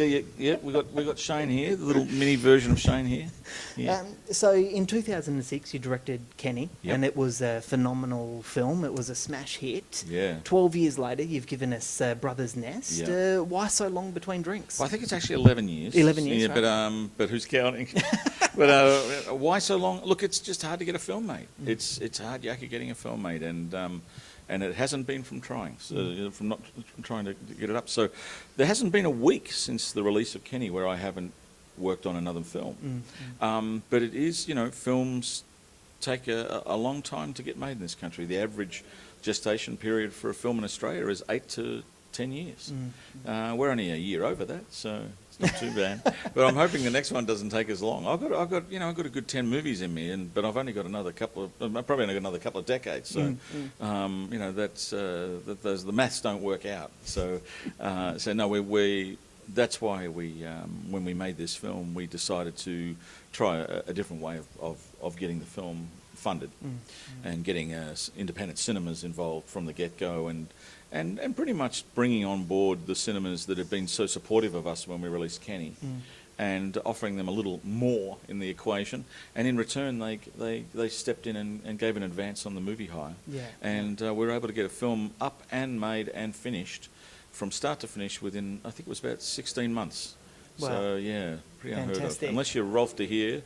Yeah. We got Shane here, the little mini version of Shane here. Yeah. So in 2006, you directed Kenny, Yep. and it was a phenomenal film. It was a smash hit. Yeah. 12 years later, you've given us Brother's Nest. Yeah. Why so long between drinks? Well, I think it's actually 11 years. 11 years, yeah, right. but who's counting? But why so long? Look, it's just hard to get a film made. It's hard yakka getting a film made, and it hasn't been from trying, from not trying to get it up. So there hasn't been a week since the release of Kenny where I haven't worked on another film. But it is, films take a long time to get made in this country. The average gestation period for a film in Australia is 8 to 10 years. We're only a year over that, so it's not too bad. But I'm hoping the next one doesn't take as long. I've got a good 10 movies in me, but I've only got another couple of decades. So that's the maths don't work out. So no, that's why when we made this film, we decided to try a different way of getting the film funded and getting independent cinemas involved from the get-go and pretty much bringing on board the cinemas that have been so supportive of us when we released Kenny and offering them a little more in the equation. And in return, they stepped in and gave an advance on the movie hire. And we were able to get a film up and made and finished from start to finish within, I think it was about 16 months. Wow. So, yeah, pretty unheard Fantastic. of. Unless you're Rolf de Heer,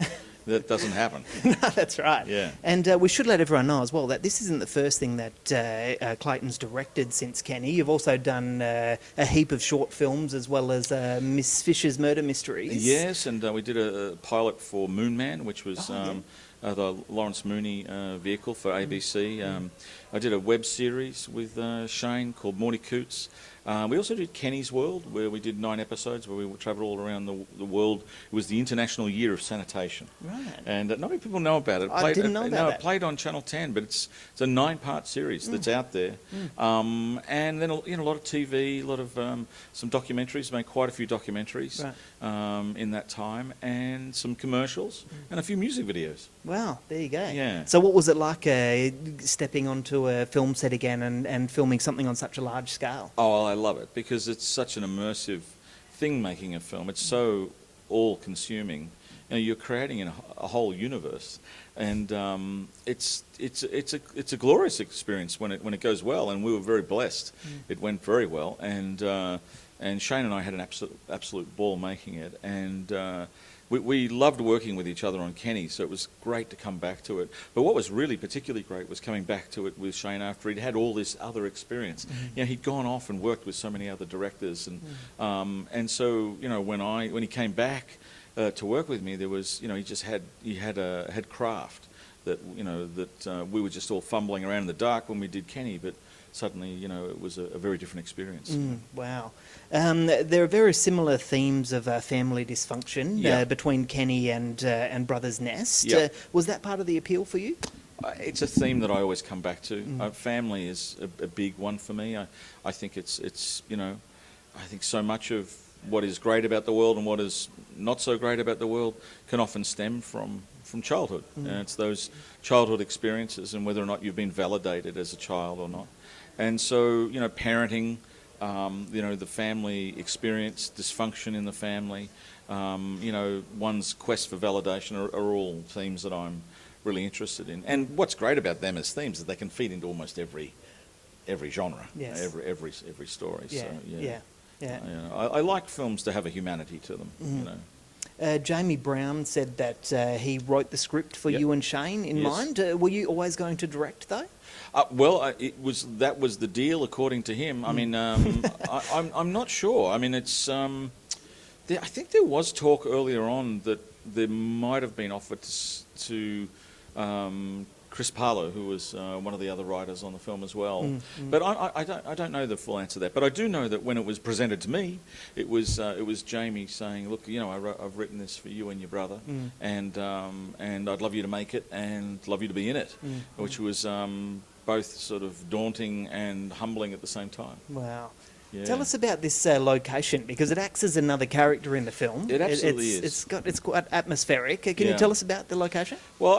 that doesn't happen. No, that's right. Yeah. And we should let everyone know as well that this isn't the first thing that Clayton's directed since Kenny. You've also done a heap of short films as well as Miss Fisher's Murder Mysteries. Yes, and we did a pilot for Moon Man, which was the Lawrence Mooney vehicle for ABC. I did a web series with Shane called Morty Coots. We also did Kenny's World, where we did 9 episodes, where we travelled all around the world. It was the International Year of Sanitation. Right. And not many people know about it. I didn't know about that. It played on Channel 10, but it's a 9-part series that's out there. And then a lot of TV, a lot of some documentaries, made quite a few documentaries in that time, and some commercials, and a few music videos. Wow, there you go. Yeah. So what was it like stepping onto a film set again and filming something on such a large scale? Oh, well, I love it because it's such an immersive thing, making a film. It's so all-consuming. You're creating a whole universe, and it's a glorious experience when it goes well. And we were very blessed; it went very well, and Shane and I had an absolute ball making it, and we loved working with each other on Kenny. So it was great to come back to it. But what was really particularly great was coming back to it with Shane after he'd had all this other experience. He'd gone off and worked with so many other directors, and so when he came back to work with me, there was he had craft that we were just all fumbling around in the dark when we did Kenny, but suddenly it was a very different experience. Wow. There are very similar themes of family dysfunction between Kenny and Brother's Nest. Was that part of the appeal for you? It's a theme that I always come back to. Family is a big one for me. I think it's I think so much of what is great about the world and what is not so great about the world can often stem from childhood. It's those childhood experiences and whether or not you've been validated as a child or not. And so, parenting, the family experience, dysfunction in the family, one's quest for validation are all themes that I'm really interested in. And what's great about them as themes is that they can feed into almost every genre, every story. I like films to have a humanity to them. Jamie Brown said that he wrote the script for you and Shane in mind. Were you always going to direct though? That was the deal according to him. I mean, I'm not sure. I mean, it's. I think there was talk earlier on that there might have been offered to Chris Parlow, who was one of the other writers on the film as well. But I don't know the full answer to that. But I do know that when it was presented to me, it was Jamie saying, "Look, I've written this for you and your brother, and I'd love you to make it and love you to be in it," which was both sort of daunting and humbling at the same time. Wow. Yeah. Tell us about this location, because it acts as another character in the film. It absolutely is. It's quite atmospheric. Can you tell us about the location? Well,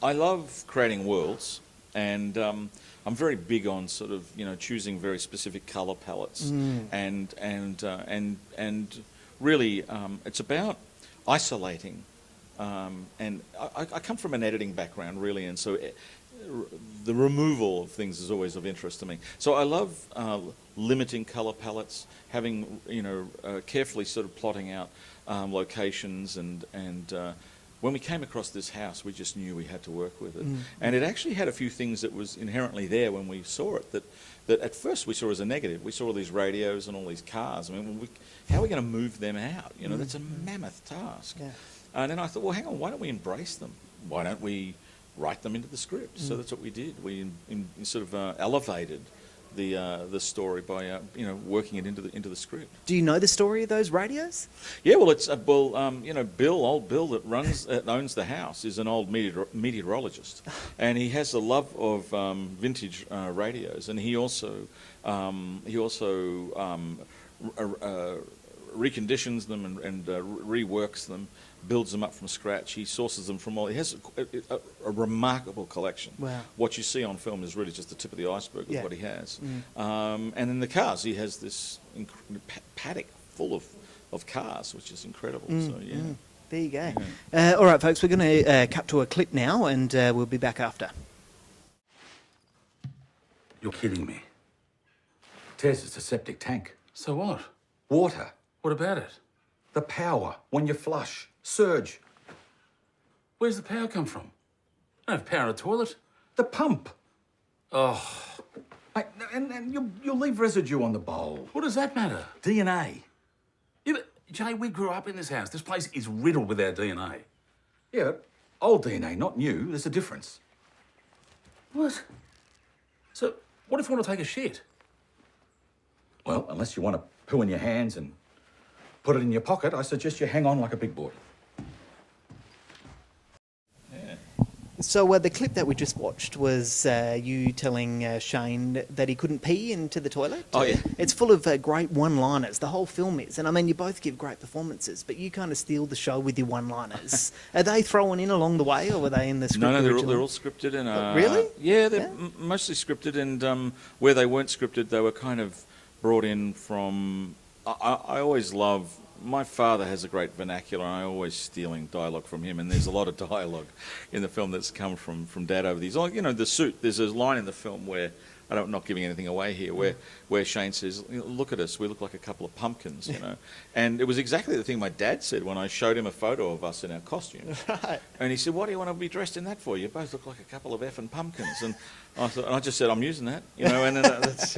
I love creating worlds, and I'm very big on sort of choosing very specific colour palettes, and really it's about isolating. And I come from an editing background really, and so the removal of things is always of interest to me. So I love limiting colour palettes, having carefully sort of plotting out locations, and when we came across this house, we just knew we had to work with it. And it actually had a few things that was inherently there when we saw it that at first we saw as a negative. We saw all these radios and all these cars. I mean, how are we going to move them out? That's a mammoth task. Yeah. And then I thought, well, hang on, why don't we embrace them? Why don't we write them into the script? So that's what we did. We sort of elevated the story by working it into the script. Do you know the story of those radios? Yeah, well, it's Bill, old Bill that owns the house is an old meteorologist, and he has a love of vintage radios, and he also reconditions them and reworks them, builds them up from scratch. He sources them from all. He has a remarkable collection. Wow. What you see on film is really just the tip of the iceberg of what he has. And in the cars, he has this paddock full of cars, which is incredible. So yeah. There you go. Yeah. All right, folks, we're going to cut to a clip now, and we'll be back after. You're kidding me. Tez, it's a septic tank. So what? Water. What about it? The power. When you flush. Surge. Where's the power come from? I don't have power in the toilet. The pump. Oh. Mate, and you'll leave residue on the bowl. What does that matter? DNA. Yeah, but, Jay, we grew up in this house. This place is riddled with our DNA. Yeah, but old DNA, not new. There's a difference. What? So, what if I want to take a shit? Well, unless you want to poo in your hands and put it in your pocket, I suggest you hang on like a big boy. So the clip that we just watched was you telling Shane that he couldn't pee into the toilet. Oh, yeah. It's full of great one-liners, the whole film is. And I mean, you both give great performances, but you kind of steal the show with your one-liners. Are they thrown in along the way, or were they in the script? No, they're all scripted. And, really? Yeah, they're mostly scripted, and where they weren't scripted, they were kind of brought in from... I always love... My father has a great vernacular, and I'm always stealing dialogue from him, and there's a lot of dialogue in the film that's come from Dad over these. The suit, there's a line in the film where, I'm not giving anything away here, where Shane says, look at us, we look like a couple of pumpkins, And it was exactly the thing my dad said when I showed him a photo of us in our costumes. Right. And he said, what do you want to be dressed in that for? You both look like a couple of effing pumpkins. And I just said, I'm using that, and that's...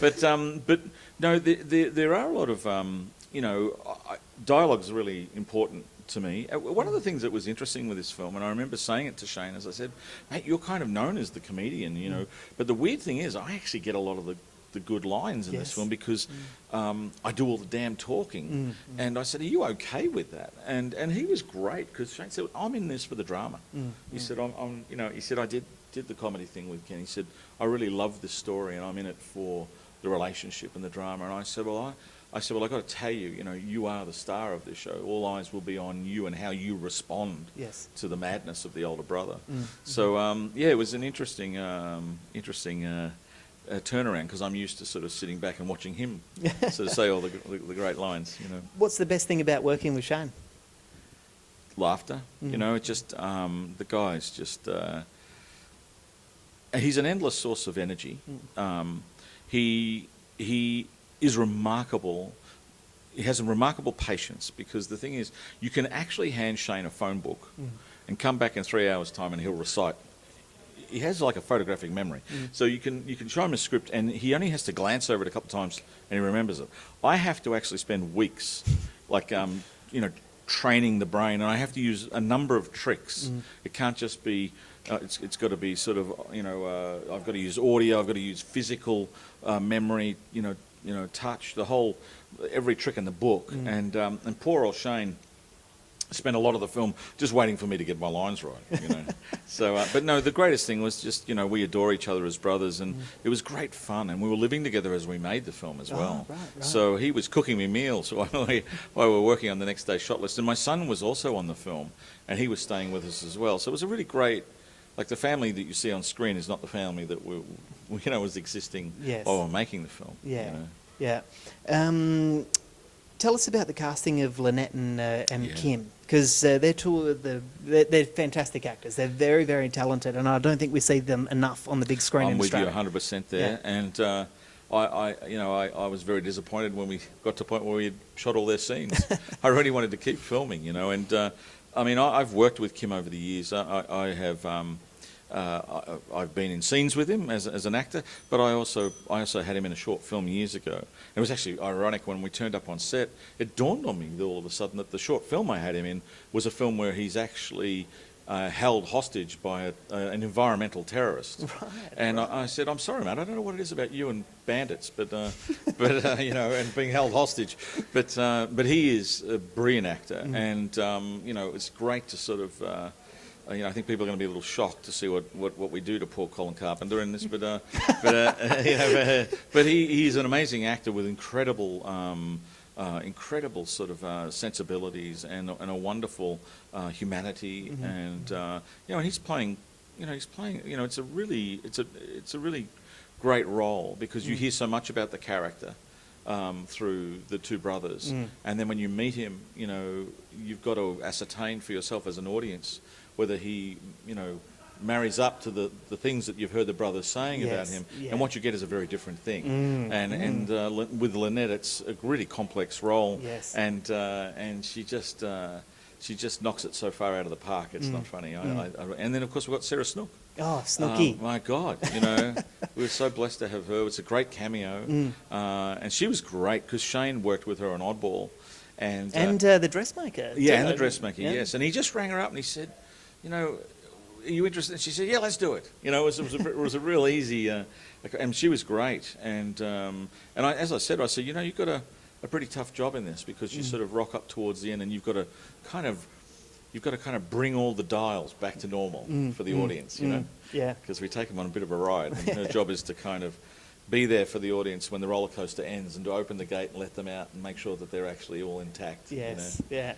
but no, there are a lot of... dialogue's really important to me. One of the things that was interesting with this film, and I remember saying it to Shane, as I said, mate, you're kind of known as the comedian, but the weird thing is I actually get a lot of the good lines in this film because I do all the damn talking. And I said, are you okay with that? And he was great because Shane said, I'm in this for the drama. He said, he said, I did the comedy thing with Ken. He said, I really love this story and I'm in it for the relationship and the drama. And I said, well, I've got to tell you, you are the star of this show. All eyes will be on you and how you respond to the madness of the older brother. So, it was an interesting turnaround because I'm used to sort of sitting back and watching him sort of say all the great lines, What's the best thing about working with Shane? Laughter, it's just, the guy's just, he's an endless source of energy. He is remarkable. He has a remarkable patience because the thing is, you can actually hand Shane a phone book and come back in 3 hours' time and he'll recite. He has like a photographic memory. So you can show him a script and he only has to glance over it a couple of times and he remembers it. I have to actually spend weeks, training the brain, and I have to use a number of tricks. It can't just be... it's got to be sort of, I've got to use audio, I've got to use physical memory, touch, every trick in the book. And poor old Shane spent a lot of the film just waiting for me to get my lines right, So, but no, the greatest thing was just, we adore each other as brothers, and it was great fun, and we were living together as we made the film as well. Right. So he was cooking me meals while we were working on the next day's shot list, and my son was also on the film, and he was staying with us as well. So it was a really great like the family that you see on screen is not the family that was existing Yes. while we're making the film. Yeah, You know? yeah. Tell us about the casting of Lynette and Yeah. Kim, because they're two of they're fantastic actors. They're very, very talented, and I don't think we see them enough on the big screen I'm in with you Australia. 100% there, Yeah. and I was very disappointed when we got to the point where we had shot all their scenes. I really wanted to keep filming, and I've worked with Kim over the years. I have. I've been in scenes with him as an actor, but I also had him in a short film years ago. It was actually ironic when we turned up on set. It dawned on me all of a sudden that the short film I had him in was a film where he's actually held hostage by an environmental terrorist. Right, and right. I said, "I'm sorry, mate. I don't know what it is about you and bandits, but and being held hostage. But he is a brilliant actor, and it's great to sort of." I think people are going to be a little shocked to see what we do to poor Colin Carpenter in this, but he's an amazing actor with incredible sort of sensibilities and a wonderful humanity, and he's playing. It's a really great role because you hear so much about the character. Through the two brothers, and then when you meet him, you've got to ascertain for yourself as an audience whether he, marries up to the things that you've heard the brothers saying about him, yeah. and what you get is a very different thing. And with Lynette, it's a really complex role, Yes. and she just knocks it so far out of the park. It's not funny. And then of course we've got Sarah Snook. Oh, Snooky. My God, we were so blessed to have her. It's a great cameo, and she was great because Shane worked with her on Oddball, and the dressmaker. yeah, too. and the dressmaker, Yeah. yes. And he just rang her up and he said, are you interested? And she said, yeah, let's do it. It was a real easy, and she was great. And as I said, you've got a pretty tough job in this because you sort of rock up towards the end and you've got to kind of bring all the dials back to normal for the audience, Yeah. because we take them on a bit of a ride. And her job is to kind of be there for the audience when the roller coaster ends and to open the gate and let them out and make sure that they're actually all intact. Yes, yeah.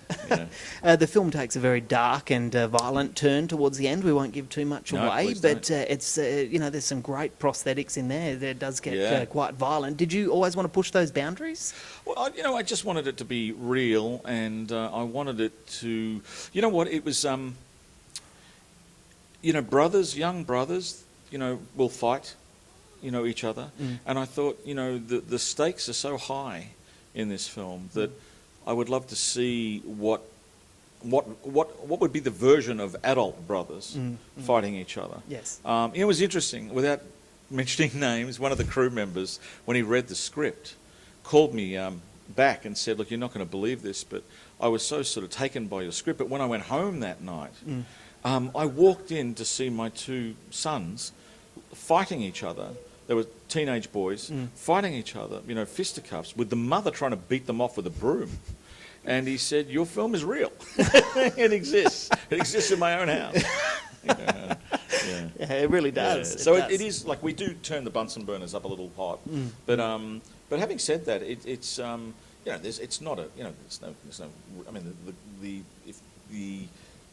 Yeah. The film takes a very dark and violent turn towards the end. We won't give too much No, away, please but don't. it's there's some great prosthetics in there. It does get Yeah. quite violent. Did you always want to push those boundaries? Well, I just wanted it to be real, and I wanted it to, it was, young brothers, will fight, each other, and I thought, the stakes are so high in this film that I would love to see what would be the version of adult brothers fighting each other. Yes. It was interesting, without mentioning names, one of the crew members, when he read the script, called me back and said, look, you're not going to believe this, but I was so sort of taken by your script, but when I went home that night, I walked in to see my two sons fighting each other. They were teenage boys fighting each other, fisticuffs, with the mother trying to beat them off with a broom. And he said, your film is real. It exists. It exists in my own house. Yeah. Yeah, it really does. Yeah. So it is like we do turn the Bunsen burners up a little hot, but having said that, it's it's not a there's no I mean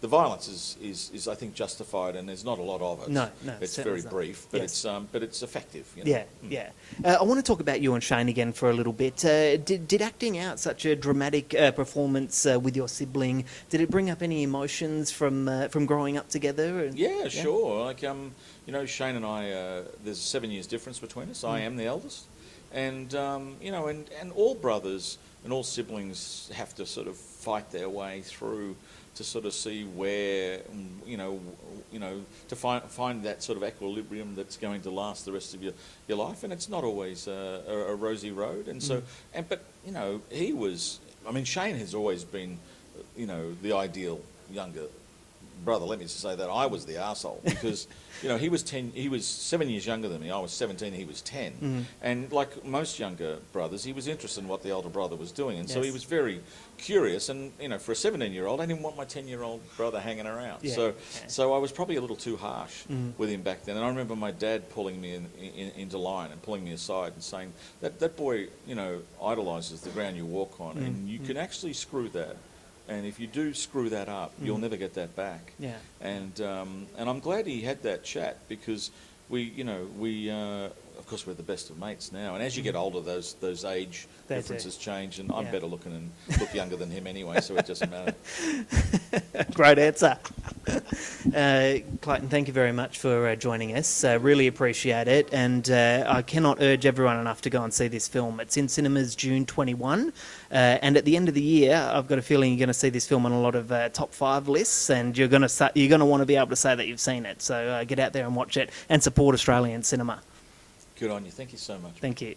the violence is I think justified, and there's not a lot of it. No, it's certainly very not. brief, but Yes. it's effective. Yeah, yeah. I want to talk about you and Shane again for a little bit. Did acting out such a dramatic performance with your sibling, did it bring up any emotions from growing up together? Yeah, sure. Like Shane and I, there's 7 years difference between us. I am the eldest, and and all brothers and all siblings have to sort of fight their way through to sort of see where, to find that sort of equilibrium that's going to last the rest of your life. And it's not always a rosy road. And so, but he was, Shane has always been, the ideal younger brother. Let me just say that I was the arsehole because, he was 7 years younger than me. I was 17, he was 10. And like most younger brothers, he was interested in what the older brother was doing. And so he Yes. was very curious. And, for a 17-year-old, I didn't want my 10-year-old brother hanging around. Yeah. So I was probably a little too harsh with him back then. And I remember my dad pulling me into line and pulling me aside and saying, that boy, idolises the ground you walk on. And you can actually screw that And if you do screw that up, you'll never get that back. Yeah. And I'm glad he had that chat, because of course, we're the best of mates now. And as you get older, those age They do. differences change. And I'm Yeah. better looking and look younger than him anyway, so it doesn't matter. Great answer. Clayton, thank you very much for joining us. Really appreciate it. And I cannot urge everyone enough to go and see this film. It's in cinemas June 21. And at the end of the year, I've got a feeling you're going to see this film on a lot of top 5 lists, and you're going to want to be able to say that you've seen it. So get out there and watch it and support Australian cinema. Good on you. Thank you so much. Thank you.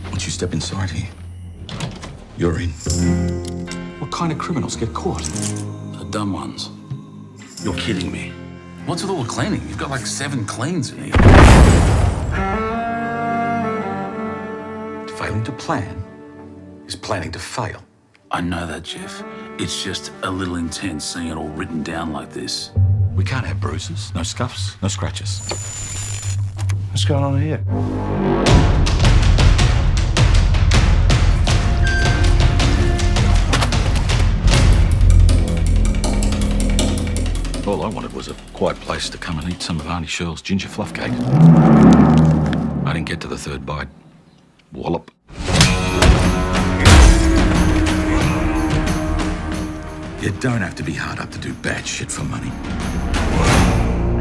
Once you step inside here, you're in. What kind of criminals get caught? The dumb ones. You're kidding me. What's with all the cleaning? You've got like 7 cleans in here. Failing to plan is planning to fail. I know that, Jeff. It's just a little intense seeing it all written down like this. We can't have bruises, no scuffs, no scratches. What's going on here? All I wanted was a quiet place to come and eat some of Auntie Shirl's ginger fluff cake. I didn't get to the 3rd bite. Wallop. You don't have to be hard up to do bad shit for money.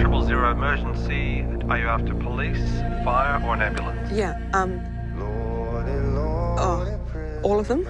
000 emergency. Are you after police, fire, or an ambulance? Yeah, all of them?